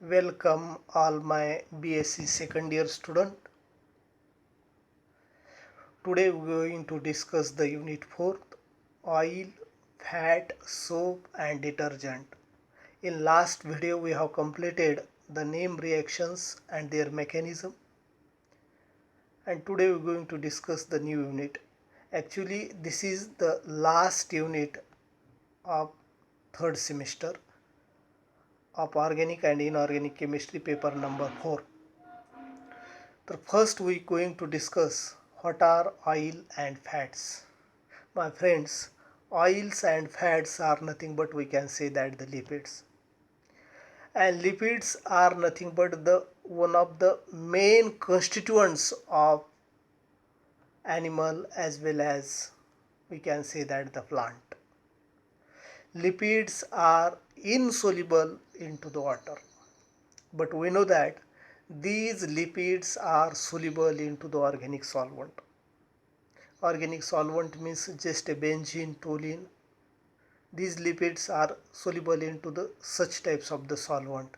Welcome all my BSc second year student. Today we are going to discuss the unit 4th, oil, fat, soap and detergent. In last video we have completed the name reactions and their mechanism, and today we are going to discuss the new unit. Actually this is the last unit of third semester of organic and inorganic chemistry paper number 4. So first we are going to discuss what are oil and fats. My friends, oils and fats are nothing but we can say that the lipids. And lipids are nothing but the one of the main constituents of animal as well as we can say that the plant. Lipids are insoluble into the water. But we know that these lipids are soluble into the organic solvent. Organic solvent means just a benzene, toluene. These lipids are soluble into the such types of the solvent.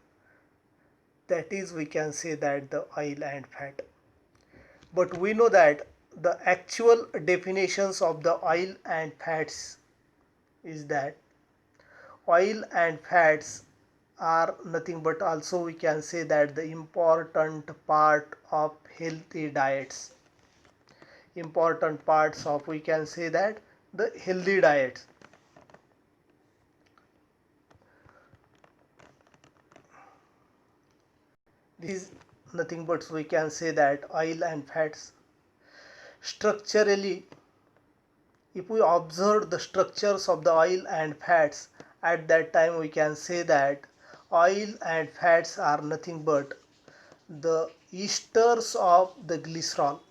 That is, we can say that the oil and fat. But we know that the actual definitions of the oil and fats is that oil and fats are nothing but also we can say that the important part of healthy diets. Important parts of we can say that the healthy diets. This is nothing but we can say that oil and fats. Structurally, if we observe the structures of the oil and fats, at that time we can say that oil and fats are nothing but the esters of the glycerol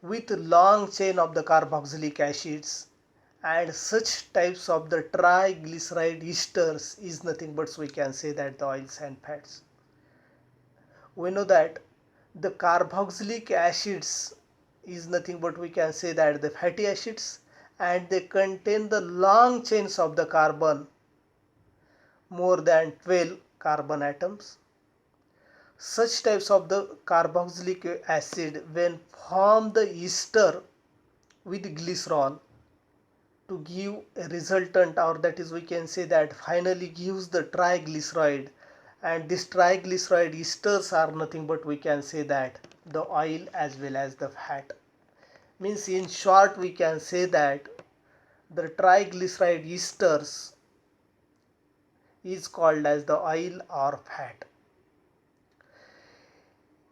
with long chain of the carboxylic acids, and such types of the triglyceride esters is nothing but we can say that the oils and fats. We know that the carboxylic acids is nothing but we can say that the fatty acids, and they contain the long chains of the carbon, more than 12 carbon atoms. Such types of the carboxylic acid when form the ester with glycerol to give a resultant, or that is we can say that finally gives the triglyceride, and this triglyceride esters are nothing but we can say that the oil as well as the fat. Means in short we can say that the triglyceride esters is called as the oil or fat.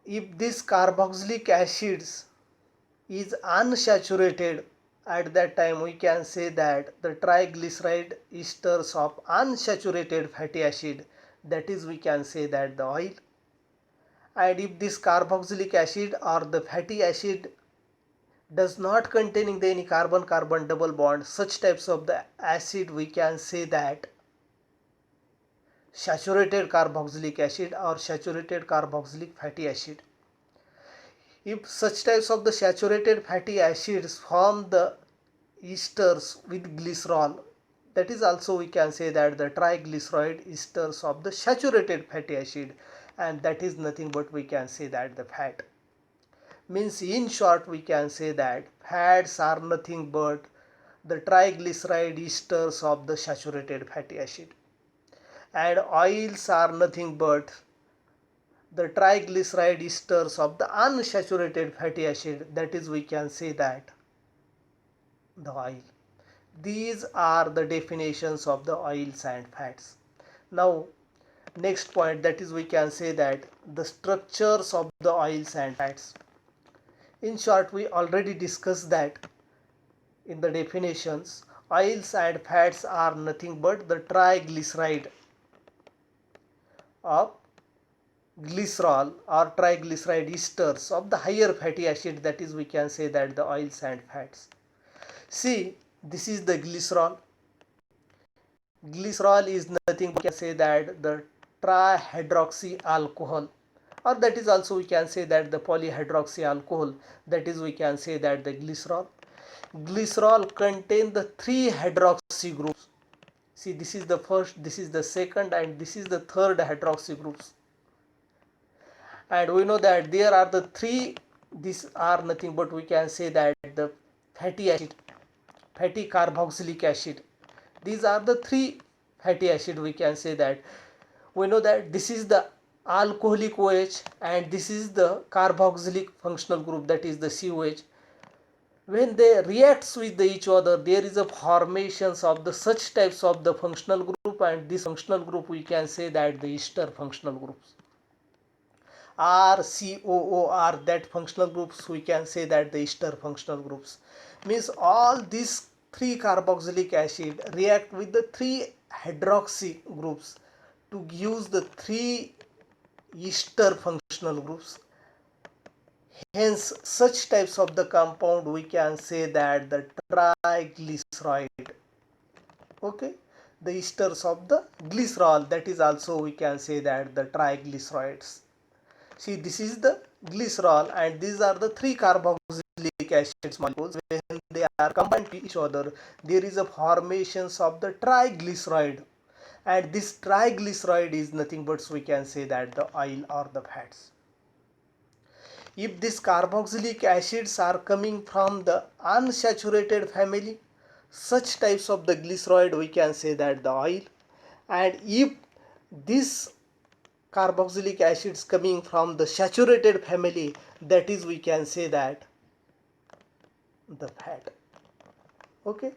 If this carboxylic acids is unsaturated, at that time we can say that the triglyceride esters of unsaturated fatty acid, that is we can say that the oil. And if this carboxylic acid or the fatty acid does not containing any carbon-carbon double bond, such types of the acid we can say that saturated carboxylic acid or saturated carboxylic fatty acid. If such types of the saturated fatty acids form the esters with glycerol, that is also we can say that the triglyceride esters of the saturated fatty acid, and that is nothing but we can say that the fat. Means in short we can say that fats are nothing but the triglyceride esters of the saturated fatty acid, and oils are nothing but the triglyceride esters of the unsaturated fatty acid, that is we can say that the oil. These are the definitions of the oils and fats. Now next point, that is we can say that the structures of the oils and fats. In short we already discussed that in the definitions. Oils and fats are nothing but the triglyceride of glycerol or triglyceride esters of the higher fatty acid, that is we can say that the oils and fats. See, this is the glycerol. Glycerol is nothing, we can say that the trihydroxy alcohol, or that is also we can say that the polyhydroxy alcohol, that is we can say that the glycerol. Glycerol contain the 3 hydroxy groups. See, this is the first, this is the second, and this is the third hydroxy groups. And we know that there are the three, these are nothing but we can say that the fatty acid, fatty carboxylic acid. These are the three fatty acid, we can say that. We know that this is the alcoholic OH and this is the carboxylic functional group, that is the COH. When they reacts with each other, there is a formations of the such types of the functional group, and this functional group we can say that the ester functional groups. RCOOR, that functional groups we can say that the ester functional groups. Means all these three carboxylic acid react with the three hydroxy groups to give the three ester functional groups. Hence, such types of the compound we can say that the triglyceride. Okay, the esters of the glycerol, that is also we can say that the triglycerides. See, this is the glycerol and these are the three carboxylic acids molecules. When they are combined to each other, there is a formations of the triglyceride, and this triglyceride is nothing but we can say that the oil or the fats. If these carboxylic acids are coming from the unsaturated family, such types of the glyceride we can say that the oil. And if this carboxylic acids coming from the saturated family, that is we can say that the fat. Okay,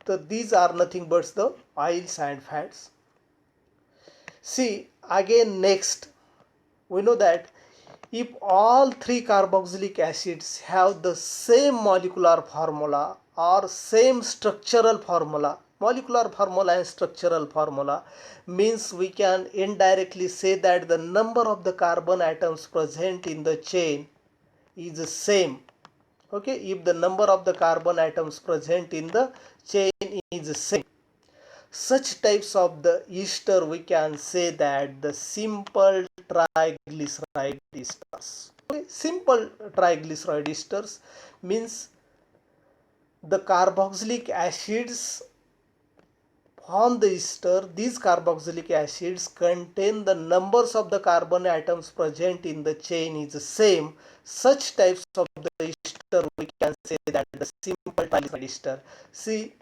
so these are nothing but the oils and fats. See, again next we know that if all three carboxylic acids have the same molecular formula or same structural formula, molecular formula and structural formula, means we can indirectly say that the number of the carbon atoms present in the chain is the same. Okay, if the number of the carbon atoms present in the chain is the same, such types of the ester we can say that the simple triglyceride esters. Okay, simple triglyceride esters means the carboxylic acids form the ester. These carboxylic acids contain the numbers of the carbon atoms present in the chain is the same. Such types of the ester we can say that the simple triglyceride ester. See,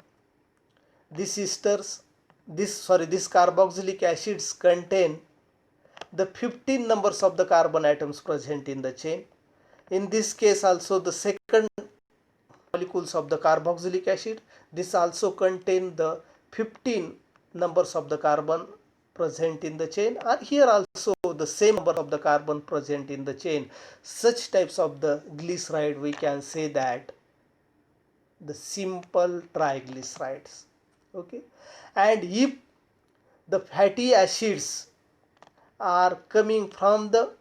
these esters, this carboxylic acids contain the 15 numbers of the carbon atoms present in the chain. In this case also the second molecules of the carboxylic acid, this also contain the 15 numbers of the carbon present in the chain, and here also the same number of the carbon present in the chain. Such types of the glyceride we can say that the simple triglycerides. Okay, and if the fatty acids are coming from the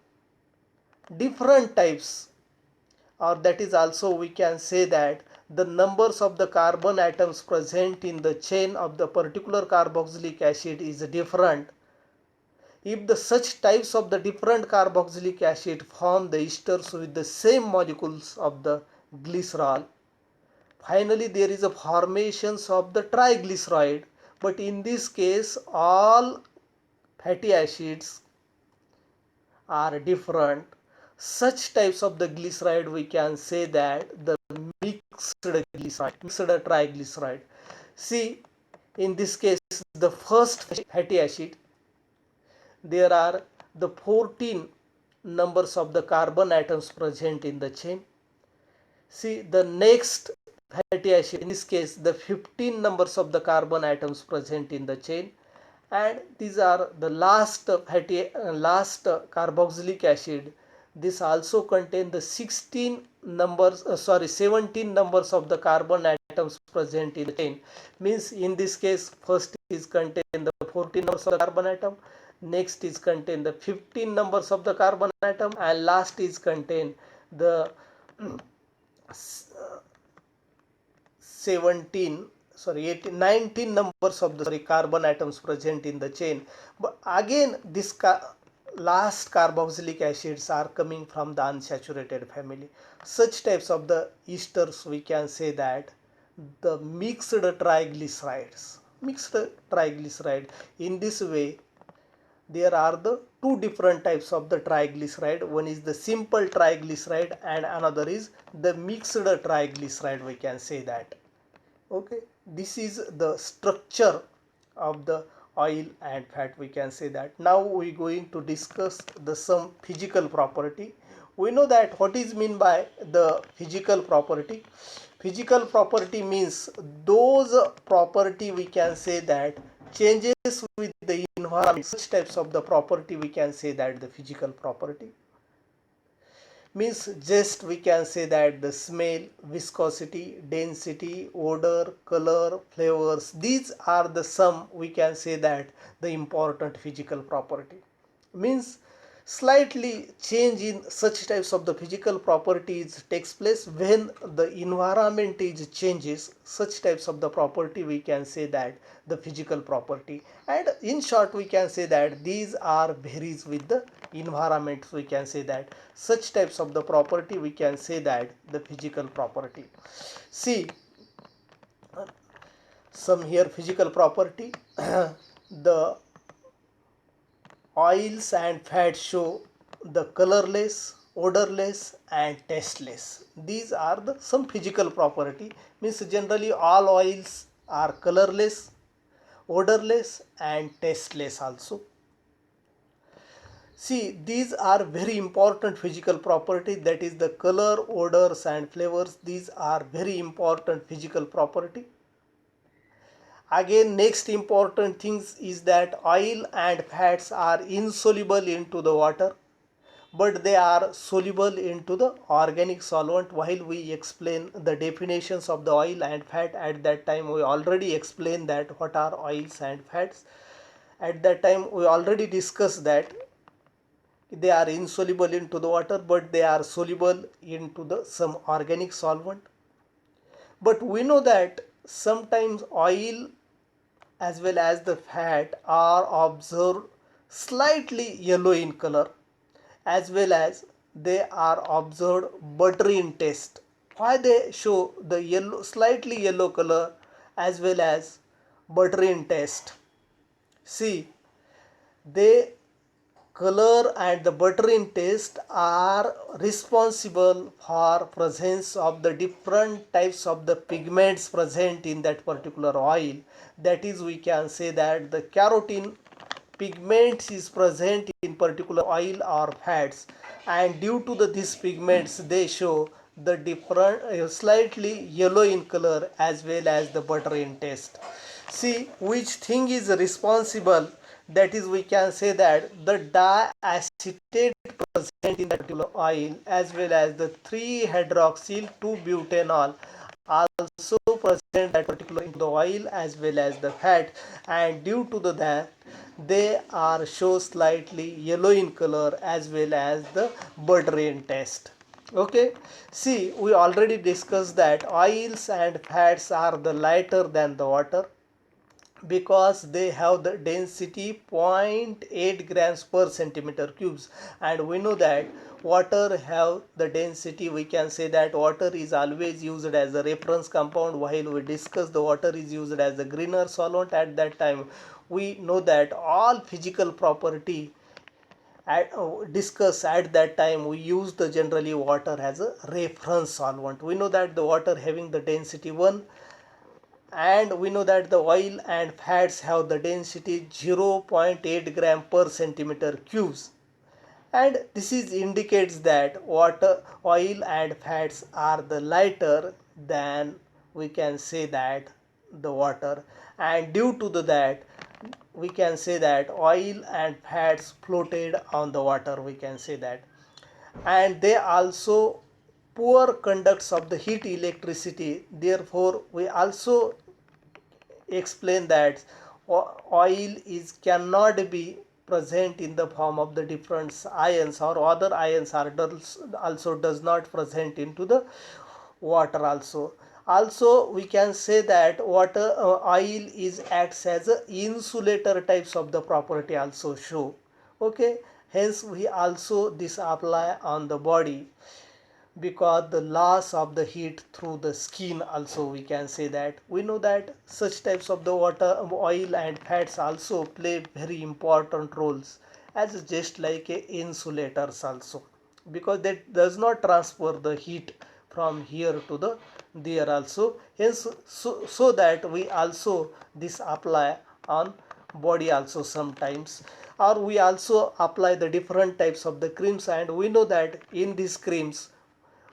different types, or that is also we can say that the numbers of the carbon atoms present in the chain of the particular carboxylic acid is different. If the such types of the different carboxylic acid form the esters with the same molecules of the glycerol, finally there is a formations of the triglyceride. But in this case all fatty acids are different. Such types of the glyceride we can say that the mixed glyceride, mixed triglyceride. See, in this case the first fatty acid, there are the 14 numbers of the carbon atoms present in the chain. See, the next fatty acid, in this case the 15 numbers of the carbon atoms present in the chain, and these are the last carboxylic acid. This also contain the 17 numbers of the carbon atoms present in the chain. Means in this case first is contain the 14 numbers of the carbon atom, next is contain the 15 numbers of the carbon atom, and last is contain the 19 numbers of the carbon atoms present in the chain. But again this last carboxylic acids are coming from the unsaturated family. Such types of the esters we can say that the mixed triglycerides. mixed triglyceride. In this way, there are the two different types of the triglyceride. One is the simple triglyceride and another is the mixed triglyceride, we can say that. Okay, this is the structure of the oil and fat, we can say that. Now we going to discuss the some physical property. We know that what is mean by the physical property. Physical property means those property, we can say that, changes with the environment. Such types of the property, we can say that the physical property means, just we can say that the smell, viscosity, density, odor, color, flavors, these are the some, we can say that, the important physical property. Means slightly change in such types of the physical properties takes place when the environment is changes. Such types of the property, we can say that the physical property. And in short, we can say that these are varies with the environment, we can say that. Such types of the property, we can say that the physical property. See, some here physical property. The oils and fats show the colorless, odorless and tasteless. These are the some physical property. Means generally all oils are colorless, odorless and tasteless also. See, these are very important physical property, that is the color, odors and flavors. These are very important physical property. Again, next important things is that oil and fats are insoluble into the water, but they are soluble into the organic solvent. While we explain the definitions of the oil and fat, at that time we already explained that what are oils and fats. At that time we already discussed that they are insoluble into the water, but they are soluble into the some organic solvent. But we know that sometimes oil as well as the fat are observed slightly yellow in color, as well as they are observed buttery in taste. Why they show the yellow, slightly yellow color as well as buttery in taste? See, they color and the buttery in taste are responsible for presence of the different types of the pigments present in that particular oil. That is, we can say that the carotene pigments is present in particular oil or fats, and due to these pigments they show the different slightly yellow in color as well as the buttery in taste. See, which thing is responsible? That is, we can say that the diacetate present in that particular oil as well as the 3-hydroxyl 2-butanol also present that particular in the oil as well as the fat, and due to that they are show slightly yellow in color as well as the buttery in taste. Okay, see, we already discussed that oils and fats are the lighter than the water because they have the density 0.8 grams per centimeter cubes, and we know that water have the density, we can say that water is always used as a reference compound. While we discuss the water is used as a greener solvent, at that time we know that all physical property discuss at that time we use the generally water as a reference solvent. We know that the water having the density 1, and we know that the oil and fats have the density 0.8 gram per centimeter cubes, and this is indicates that water, oil and fats are the lighter than, we can say that, the water, and due to that we can say that oil and fats floated on the water, we can say that. And they also poor conducts of the heat electricity, therefore we also explain that oil is cannot be present in the form of the different ions, or other ions are also does not present into the water also. Also we can say that water oil is acts as a insulator types of the property also show. Okay, hence we also this apply on the body. because the loss of the heat through the skin also we can say that. We know that such types of the water, oil and fats also play very important roles as just like a insulators also, because that does not transfer the heat from here to the there also. Hence so that we also this apply on body also sometimes, or we also apply the different types of the creams, and we know that in these creams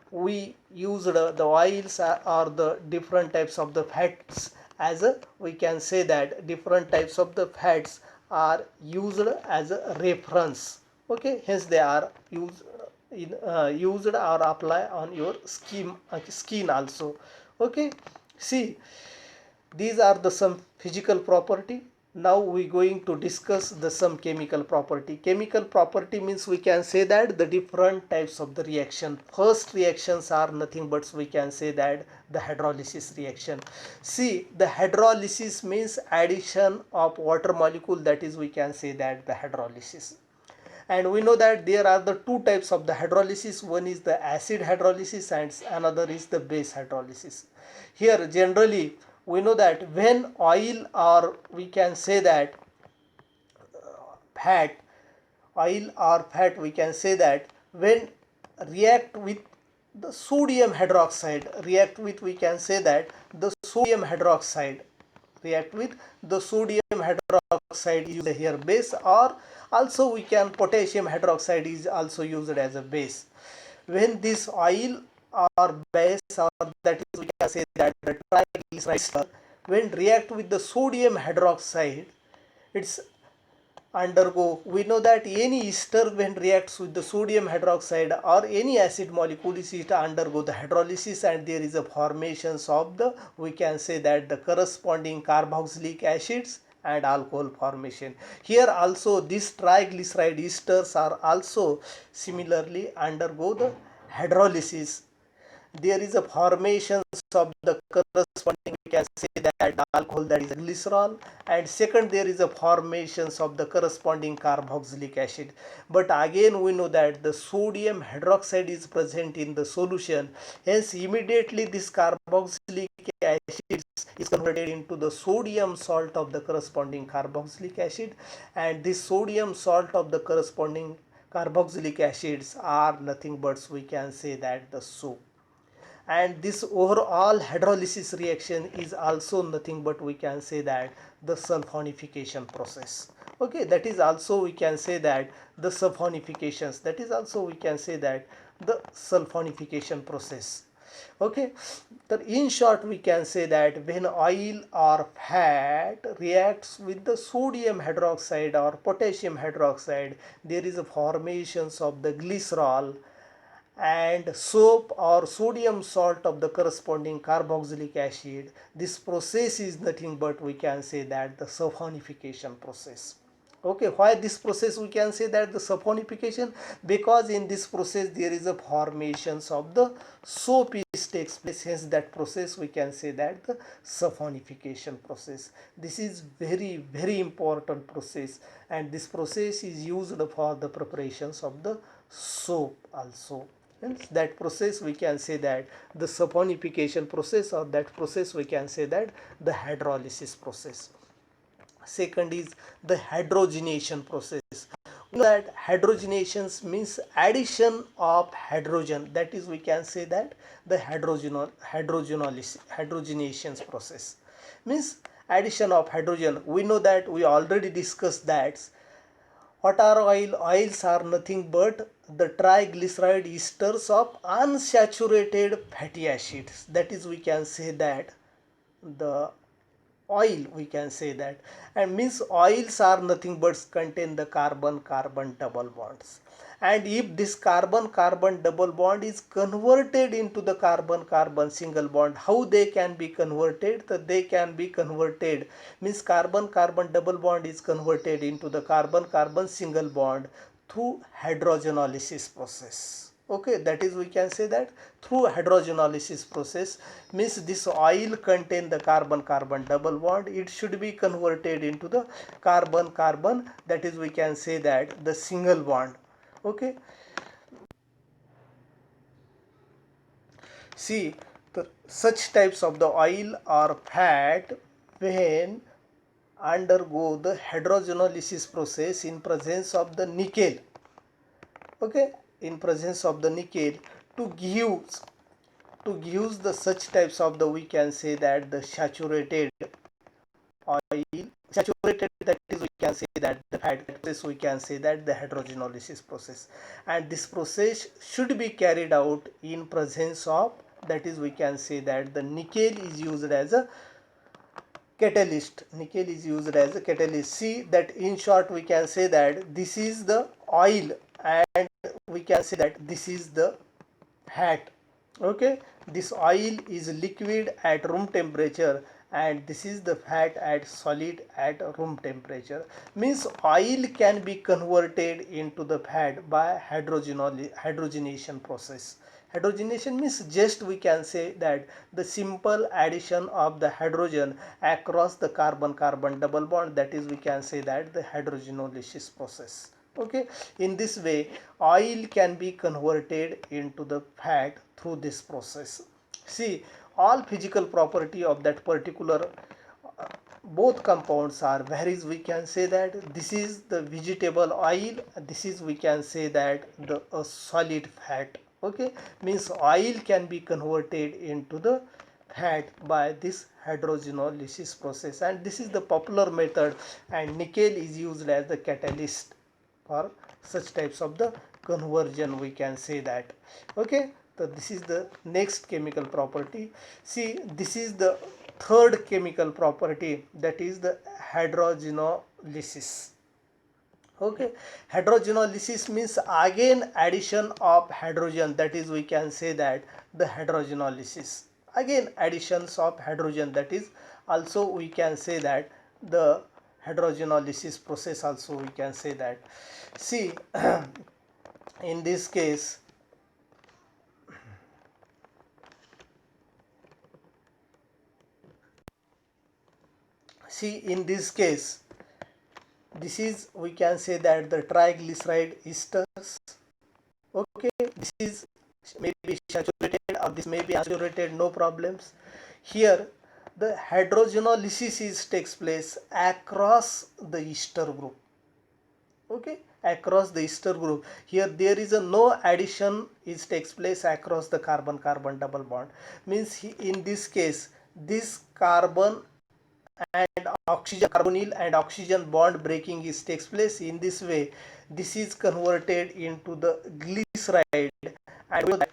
we used the oils or the different types of the fats as a, we can say that different types of the fats are used as a reference. Okay, hence they are used or apply on your skin also. Okay, see, these are the some physical property. Now we going to discuss the some chemical property. Chemical property means we can say that the different types of the reaction. First reactions are nothing but we can say that the hydrolysis reaction. See, the hydrolysis means addition of water molecule, that is we can say that the hydrolysis. And we know that there are the two types of the hydrolysis. One is the acid hydrolysis and another is the base hydrolysis. Here generally we know that when oil, or we can say that fat, oil or fat, we can say that when react with the sodium hydroxide, react with, we can say that the sodium hydroxide, react with the sodium hydroxide is here base, or also we can potassium hydroxide is also used as a base. When this oil or base, or that is we can say that the triglyceride, when react with the sodium hydroxide, it's undergo, we know that any ester when reacts with the sodium hydroxide or any acid molecule is it undergo the hydrolysis, and there is a formations of the, we can say that the corresponding carboxylic acids and alcohol formation. Here also these triglyceride esters are also similarly undergo the hydrolysis. There is a formation of the corresponding, we can say that alcohol, that is glycerol, and second there is a formations of the corresponding carboxylic acid. But again we know that the sodium hydroxide is present in the solution, hence immediately this carboxylic acid is converted into the sodium salt of the corresponding carboxylic acid, and this sodium salt of the corresponding carboxylic acids are nothing but we can say that the soap. And this overall hydrolysis reaction is also nothing but we can say that the sulfonification process. Okay, that is also we can say that the sulfonifications, that is also we can say that the sulfonification process. Okay, that in short we can say that when oil or fat reacts with the sodium hydroxide or potassium hydroxide, there is a formations of the glycerol and soap or sodium salt of the corresponding carboxylic acid. This process is nothing but we can say that the sulfonification process. Okay, why this process we can say that the sulfonification? Because in this process there is a formations of the soap is takes place, hence that process we can say that the sulfonification process. This is very important process, and this process is used for the preparations of the soap also. Hence that process we can say that the saponification process, or that process we can say that the hydrolysis process. Second is the hydrogenation process. We know that hydrogenations means addition of hydrogen, that is we can say that the hydrogenations process means addition of hydrogen. We know that we already discussed that what are oil? Oils are nothing but the triglyceride esters of unsaturated fatty acids. That is, we can say that the oil, we can say that, and means oils are nothing but contain the carbon carbon double bonds, and if this carbon carbon double bond is converted into the carbon carbon single bond, how they can be converted? That they can be converted means carbon carbon double bond is converted into the carbon carbon single bond through hydrogenolysis process. Okay, that is we can say that through hydrogenolysis process means this oil contain the carbon carbon double bond, it should be converted into the carbon carbon, that is we can say that the single bond. Okay, See, such types of the oil or fat when undergo the hydrogenolysis process in presence of the nickel, okay, in presence of the nickel, to give the such types of the, we can say that the saturated oil, saturated, that is we can say that the fat process, we can say that the hydrogenolysis process, and this process should be carried out in presence of, that is we can say that the nickel is used as a catalyst. Nickel is used as a catalyst. See that in short we can say that this is the oil and we can say that this is the fat. Okay, this oil is liquid at room temperature and this is the fat at solid at room temperature. Means oil can be converted into the fat by hydrogenation process. Hydrogenation means just we can say that the simple addition of the hydrogen across the carbon-carbon double bond, that is we can say that the hydrogenolysis process. Okay, in this way oil can be converted into the fat through this process. See, all physical property of that particular both compounds are varies, we can say that this is the vegetable oil, this is we can say that the solid fat. Okay, means oil can be converted into the fat by this hydrogenolysis process, and this is the popular method, and nickel is used as the catalyst for such types of the conversion, we can say that. Okay, so this is the next chemical property. See, this is the third chemical property, that is the hydrogenolysis. Okay, hydrogenolysis means again addition of hydrogen, that is we can say that the hydrogenolysis, again additions of hydrogen, that is also we can say that the hydrogenolysis process, also we can say that. See, in this case, this is we can say that the triglyceride esters. Okay, this is maybe saturated or this may be unsaturated, no problems. Here the hydrogenolysis is takes place across the ester group. Okay, across the ester group. Here there is a no addition is takes place across the carbon carbon double bond. Means in this case this carbon and oxygen, carbonyl and oxygen bond breaking is takes place. In this way this is converted into the glyceride, and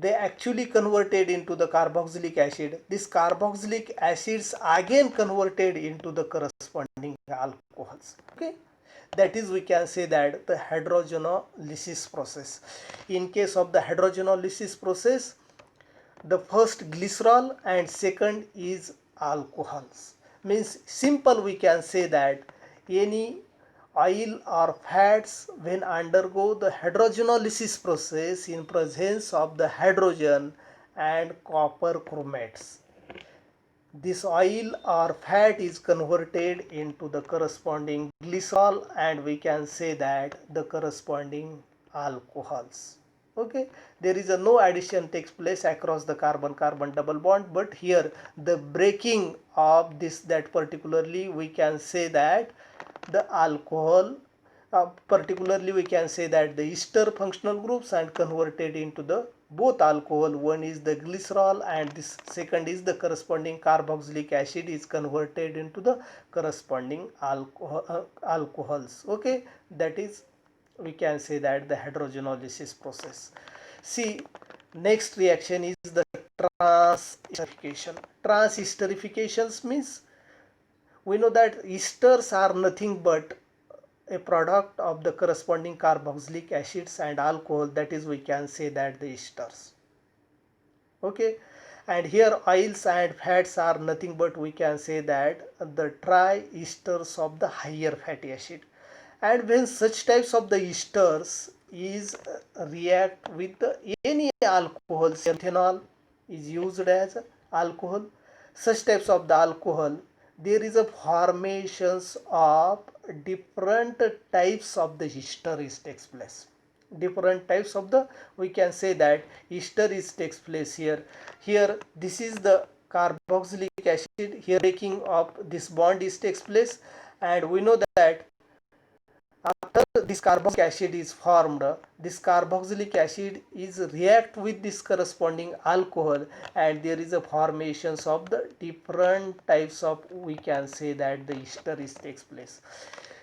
they actually converted into the carboxylic acid. This carboxylic acids again converted into the corresponding alcohols. Okay, that is we can say that the hydrogenolysis process. In case of the hydrogenolysis process, the first glycerol and second is alcohols. Means simple we can say that any oil or fats when undergo the hydrogenolysis process in presence of the hydrogen and copper chromates, this oil or fat is converted into the corresponding glycerol and we can say that the corresponding alcohols. Okay, there is a no addition takes place across the carbon carbon double bond, but here the breaking of this, that particularly we can say that the alcohol, particularly we can say that the ester functional groups and converted into the both alcohol. One is the glycerol and this second is the corresponding carboxylic acid is converted into the corresponding alcohols. Okay, that is we can say that the hydrogenolysis process. See, next reaction is the transesterification. Transesterifications means we know that esters are nothing but a product of the corresponding carboxylic acids and alcohol, that is we can say that the esters. Okay, and here oils and fats are nothing but we can say that the triesters of the higher fatty acid. And when such types of the esters is react with any alcohol, ethanol is used as alcohol, such types of the alcohol, there is a formations of different types of the ester is takes place. different types of the, we can say that ester is takes place here. Here this is the carboxylic acid, here breaking of this bond is takes place, and we know that after this carboxylic acid is formed, this carboxylic acid is react with this corresponding alcohol, and there is a formations of the different types of, we can say that the ester is takes place.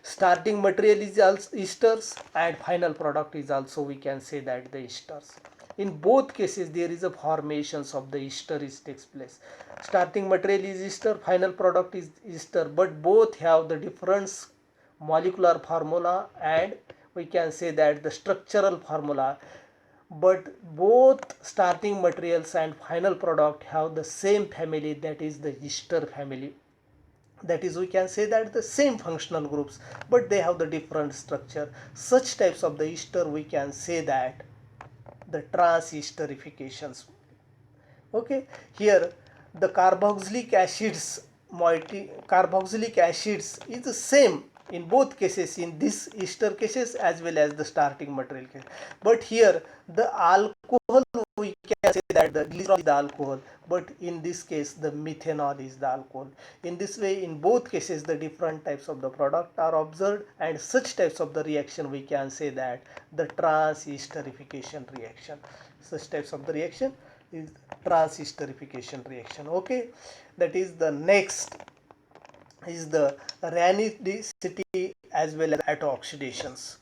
Starting material is also esters, and final product is also, we can say that the esters. In both cases there is a formations of the ester is takes place. Starting material is ester, final product is ester, but both have the different molecular formula, and we can say that the structural formula, but both starting materials and final product have the same family, that is the ester family. That is, we can say that the same functional groups, but they have the different structure. Such types of the ester, we can say that the transesterifications. Okay, here the carboxylic acids, carboxylic acids is the same in both cases, in this ester cases as well as the starting material case. But here the alcohol, we can say that the glycerol is the alcohol, but in this case the methanol is the alcohol. In this way, in both cases the different types of the product are observed, and such types of the reaction, we can say that the transesterification reaction. Such types of the reaction is transesterification reaction. Okay, that is the next is the rancidity as well as autooxidations.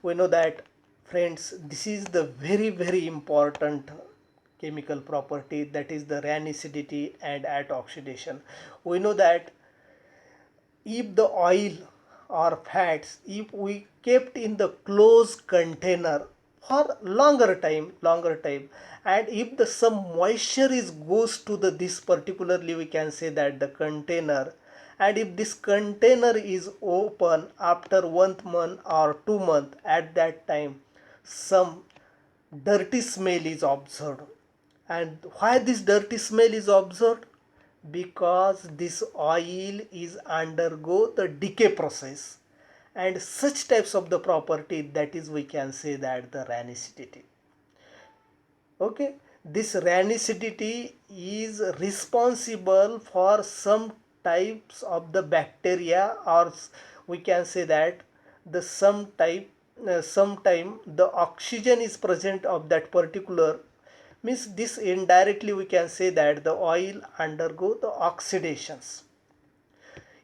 We know that, friends, this is the very important chemical property, that is the rancidity and autooxidation. We know that if the oil or fats, if we kept in the closed container for longer time, and if the some moisture is goes to the this particularly, we can say that the container, and if this container is open after 1 month or 2 months, at that time some dirty smell is observed. And why this dirty smell is observed? Because this oil is undergo the decay process, and such types of the property, that is, we can say that the rancidity. Okay, this rancidity is responsible for some types of the bacteria, or we can say that the sometime the oxygen is present of that particular, means this indirectly we can say that the oil undergo the oxidations.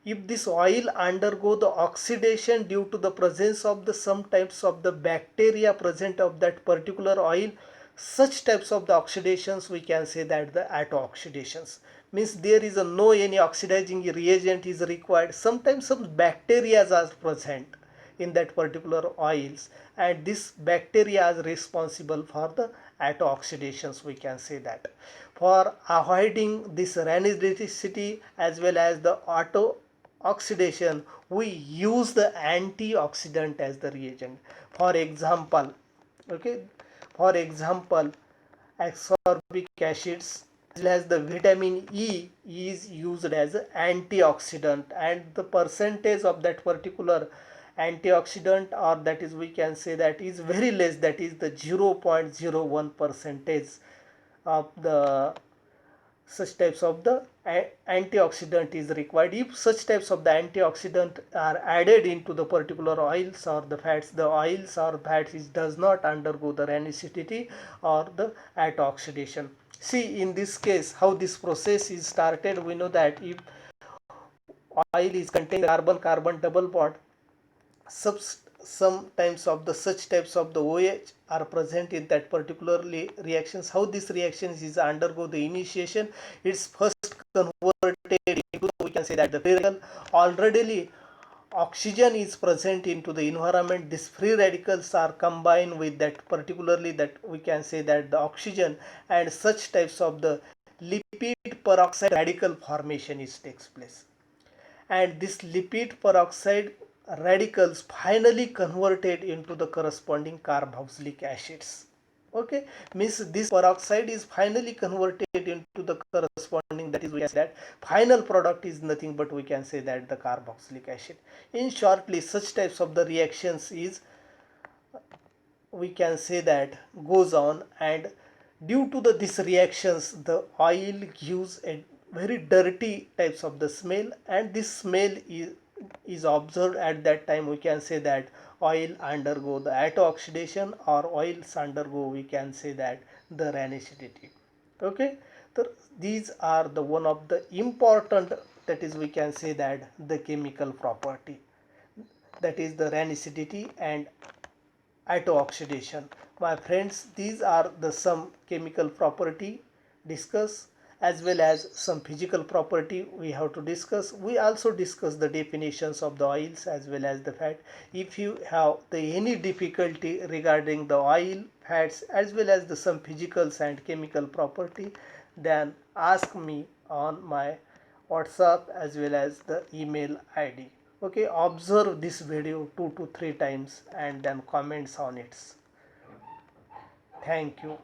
If this oil undergo the oxidation due to the presence of the some types of the bacteria present of that particular oil, such types of the oxidations, we can say that the autooxidations, means there is a no any oxidizing reagent is required. Sometimes some bacteria are present in that particular oils, and this bacteria is responsible for the autooxidations, we can say that. For avoiding this rancidity as well as the auto oxidation, we use the antioxidant as the reagent. For example, okay, for example, ascorbic acids as well as the vitamin E is used as an antioxidant, and the percentage of that particular antioxidant, or that is, we can say that, is very less, that is the 0.01 percentage of the such types of the antioxidant is required. If such types of the antioxidant are added into the particular oils or the fats, the oils or fats does not undergo the rancidity or the autooxidation. See, in this case how this process is started. We know that if oil is containing carbon double bond, sometimes of the such types of the OH are present in that particularly reactions. How this reactions is undergo the initiation? It's first converted into, we can say that, the free radical. Already oxygen is present into the environment. These free radicals are combined with that particularly, that we can say that the oxygen, and such types of the lipid peroxide radical formation is takes place, and this lipid peroxide radicals finally converted into the corresponding carboxylic acids. Okay, means this peroxide is finally converted into the corresponding, that is, we can say that final product is nothing but, we can say that, the carboxylic acid. In shortly, such types of the reactions is we can say that goes on, and due to this reactions the oil gives a very dirty types of the smell, and this smell is observed at that time. We can say that oil undergo the auto-oxidation, or oils undergo, we can say that, the rancidity. Okay, so these are the one of the important, that is, we can say that, the chemical property, that is the rancidity and auto-oxidation. My friends, these are the some chemical property discuss, as well as some physical property we have to discuss. We also discuss the definitions of the oils as well as the fat. If you have any difficulty regarding the oil, fats, as well as the some physicals and chemical property, then ask me on my WhatsApp as well as the email ID. Okay, observe this video 2 to 3 times and then comments on it. Thank you.